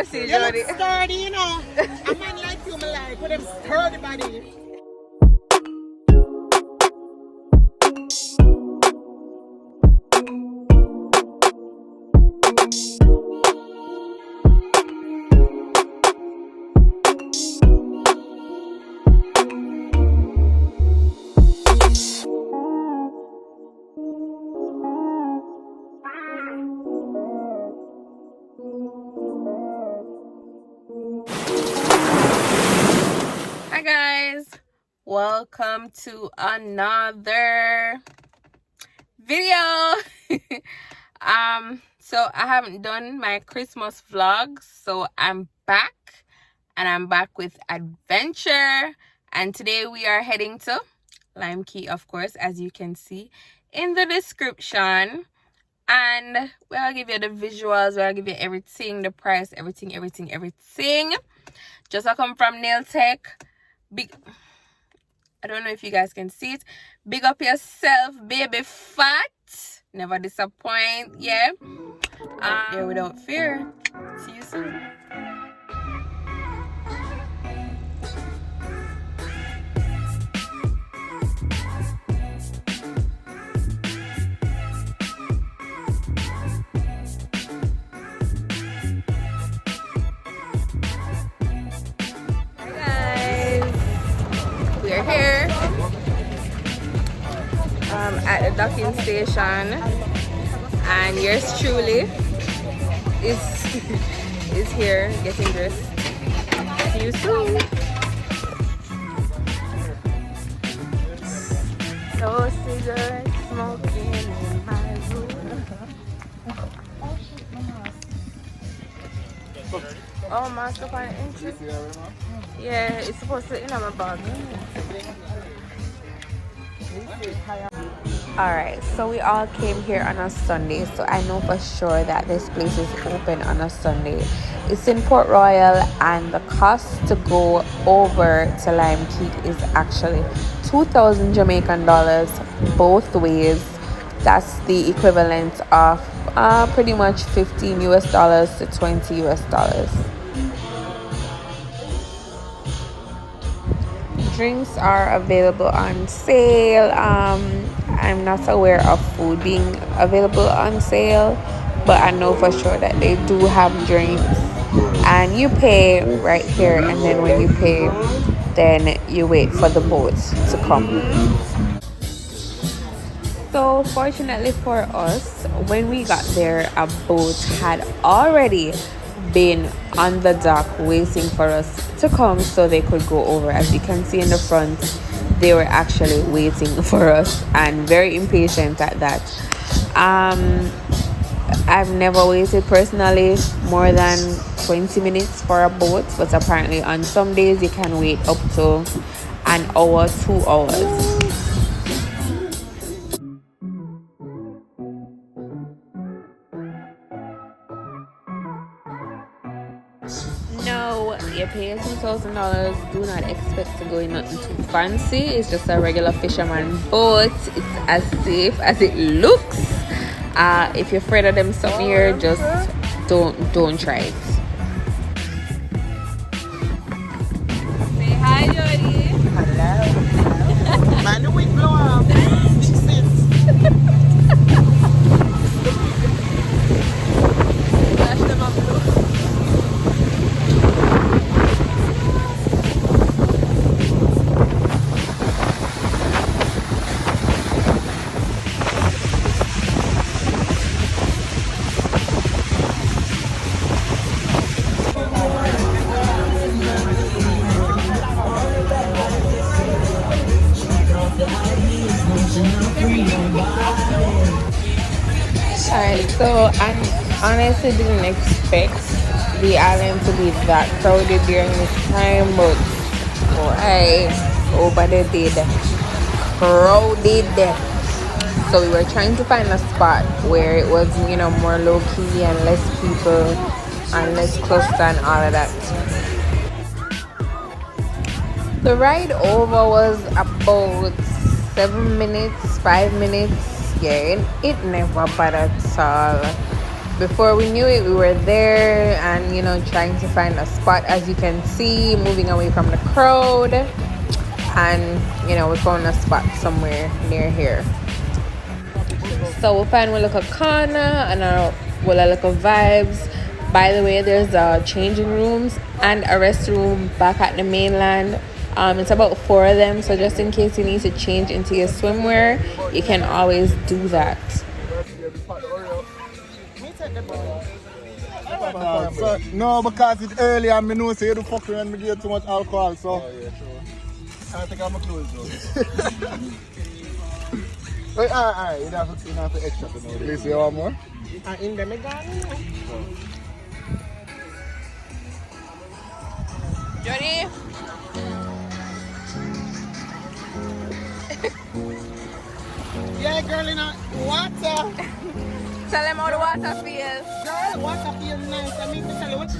You look sturdy, you know. A man like you, me like, with them sturdy body. Hi guys, welcome to another video. So I haven't done my Christmas vlog, so I'm back and I'm back with adventure, and today we are heading to Lime Key, of course, as you can see in the description. And we'll give you the visuals, we'll give you everything, the price, everything. Just I come from Nail Tech. Big, I don't know if you guys can see it. Big up yourself, baby fat. Never disappoint. Yeah. There without fear. See you soon. We're here at the docking station, and yours truly is here getting dressed. See you soon. No cigarette smoking in my room. Oh, master plan entry. Yeah, it's supposed to be in my bag. Alright, so we all came here on a Sunday, so I know for sure that this place is open on a Sunday. It's in Port Royale, and the cost to go over to Lime Key is actually 2,000 Jamaican dollars both ways. That's the equivalent of pretty much 15 US dollars to 20 US dollars. Drinks are available on sale. I'm not aware of food being available on sale, but I know for sure that they do have drinks, and you pay right here, and then when you pay, then you wait for the boat to come. So fortunately for us, when we got there, a boat had already been on the dock waiting for us to come so they could go over. As you can see in the front, they were actually waiting for us, and very impatient at that. I've never waited personally more than 20 minutes for a boat, but apparently on some days you can wait up to an hour, 2 hours. No, you pay $2,000. Do not expect to go in nothing too fancy. It's just a regular fisherman boat. It's as safe as it looks. If you're afraid of them something here, just don't try it. Say hi, Jody. Hello. Man, the wind blow up. Flash them up, look. Alright, so I honestly didn't expect the island to be that crowded during this time, but right over there did crowded. So we were trying to find a spot where it was, more low-key and less people and less cluster and all of that. The ride over was about 7 minutes, 5 minutes. Yeah, it never bad at all. before we knew it, we were there and, you know, trying to find a spot, as you can see, moving away from the crowd. And, you know, we found a spot somewhere near here. So we'll find one little corner and we'll look of vibes. By the way, there's changing rooms and a restroom back at the mainland. It's about 4 of them, so just in case you need to change into your swimwear, you can always do that. No, because it's early and I know say you do fuck around and me get too much alcohol, so. Oh, yeah, sure. I think I'm a close though. Wait, alright, you have to extra to know. Please, you want more? In the garden. Jody? Yeah, girl, in the water. Tell them how the water feels. Girl, water feels nice. I mean to tell you what.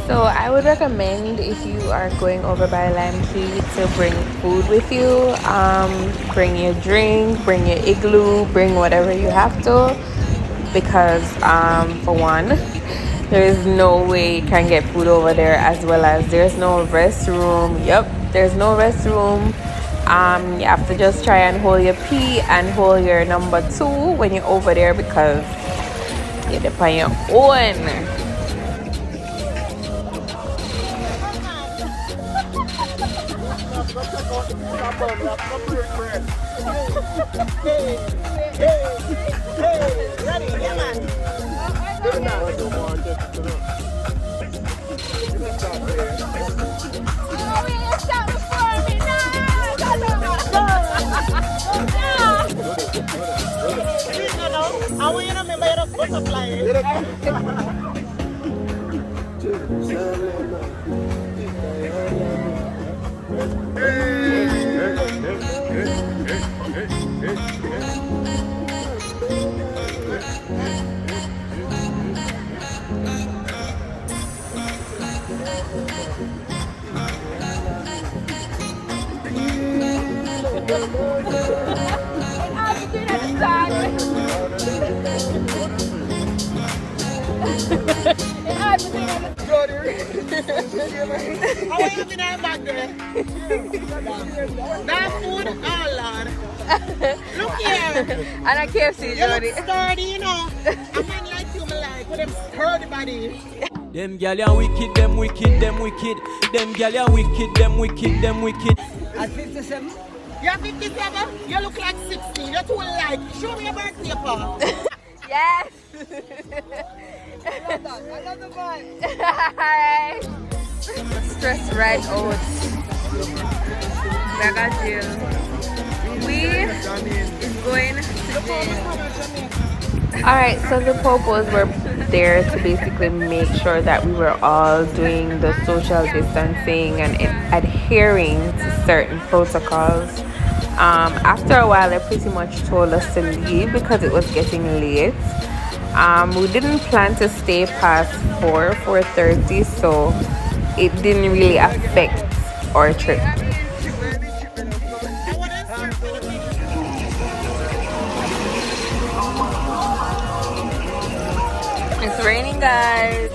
So I would recommend, if you are going over by Lime Key, to bring food with you. Bring your drink, bring your igloo, bring whatever you have to, because for one, there is no way you can get food over there, as well as there's no restroom. Yep, there's no restroom. You have to just try and hold your pee and hold your number 2 when you're over there, because you're on your own. Ready, yeah, man. I want you to remember you're a butterfly. How are you in that back there? That food, oh Lord. Look here. And I can't see You Jody. look sturdy, you know. A man like you, me like, with them sturdy body. Them gyal ya wicked, them wicked, them wicked. Them gyal ya wicked, them wicked, them wicked. At 57? You're 57? You look like 16. You're too light. Show me your birth paper. Yes. I love the vibe. Alright. Stress right out. Mega chill. We is going to the... Alright, so the popos were there to basically make sure that we were all doing the social distancing and adhering to certain protocols. After a while, they pretty much told us to leave because it was getting late. We didn't plan to stay past 4:30, so it didn't really affect our trip. It's raining, guys.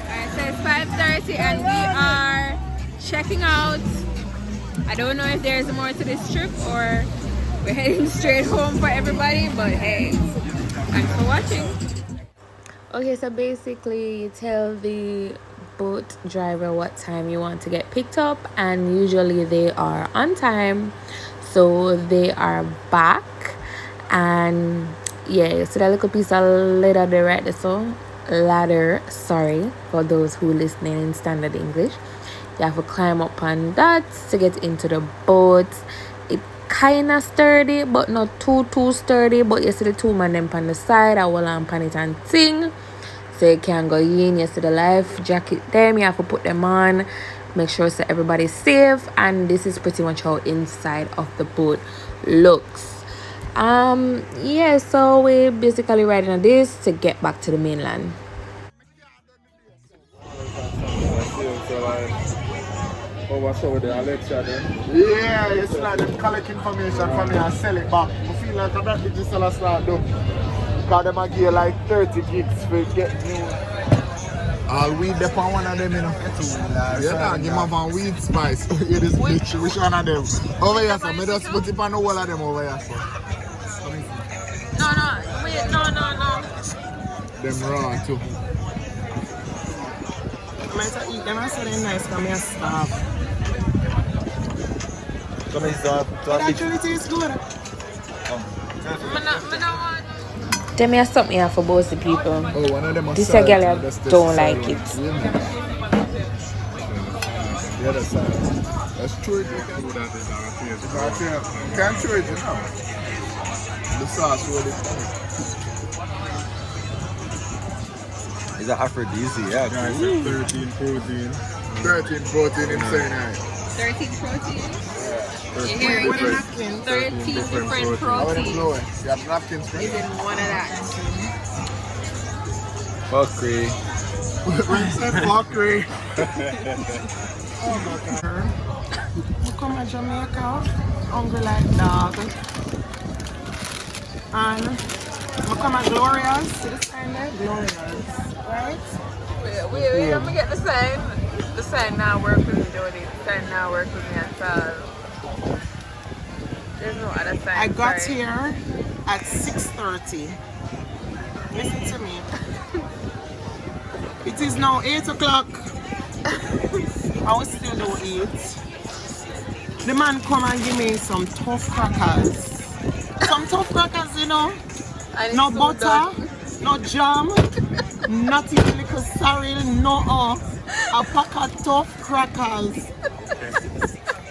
Alright, so it's 5:30 and we are checking out. I don't know if there's more to this trip or we're heading straight home for everybody, but hey, thanks for watching. Okay, so basically you tell the boat driver what time you want to get picked up, and usually they are on time, so they are back. And yeah, so that little piece of ladder there, right there, so ladder, sorry for those who listening in standard English, you have to climb up on that to get into the boat. It kind of sturdy, but not too sturdy, but you see the two man them on the side, I will on it and thing, so you can go in. You see the life jacket them, you have to put them on, make sure so everybody's safe. And this is pretty much how inside of the boat looks. Yeah, so we're basically riding on this to get back to the mainland. Yeah, it's like them collect information from me and sell it back. I feel like I'm not the seller start though. Because them give you like 30 gigs for get new. I'll weed up on one of them, you know. Yeah, give me one weed spice. Yeah, this bitch, which one of them? Over here, so I just put it on the wall of them over here, so. No. Them raw too. I might eat them. I said they're nice because I'm starved. Come in, so But actually, it tastes good. Tell me something here for both the people. oh, one of them This a girl don't like it. The other side. That's true. You can't chew it, you know. The sauce really funny. Is that aphrodisiac? Yeah, I said 13 protein. 13 protein insane, right? 13 protein. You're hearing me? 13 different How are them proteins. blowing? You have napkins, Is right? in one of that. Fuckery. When you say fuckery. Oh my God. You come to Jamaica, hungry like dog. And I come at Glorias, see the sign there? Glorias, right? Wait, let me get the sign. The sign now work with me, Jody. The sign now work with me at all. There's no other sign. I got sorry. here at 6:30. Listen to me. It is now 8 o'clock. I will still do eat. The man come and give me some tough crackers. Some tough crackers, you know. And No it's so butter, done. no jam, not even little cereal, no a pack of tough crackers.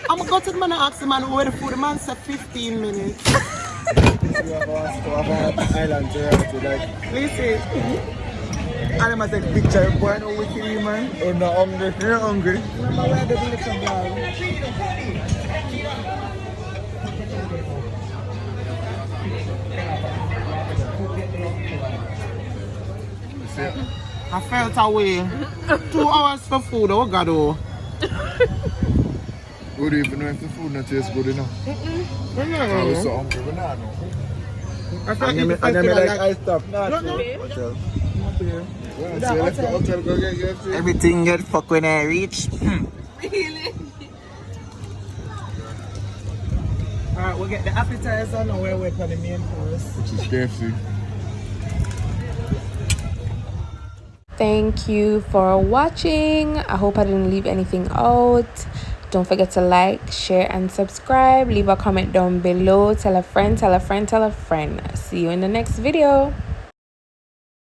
I'm going to go to the man and ask the man where the food. The man said 15 minutes. Listen. And I'm going to take picture. Boy, no wicked, man. I'm not hungry. You're hungry. Remember where the little ball? I felt away. 2 hours for food. Oh God, oh. We don't even know if the food not tastes good enough. I was so hungry, but now I know. I felt And then me like, I stop. No. Yeah, so let's go hotel, go get your food. Everything get fucked when I reach. Really? Alright, we'll get the appetizer now. We're waiting for the main course. Which is KFC. Thank you for watching. I hope I didn't leave anything out. Don't forget to like, share, and subscribe. Leave a comment down below. Tell a friend, tell a friend, tell a friend. See you in the next video.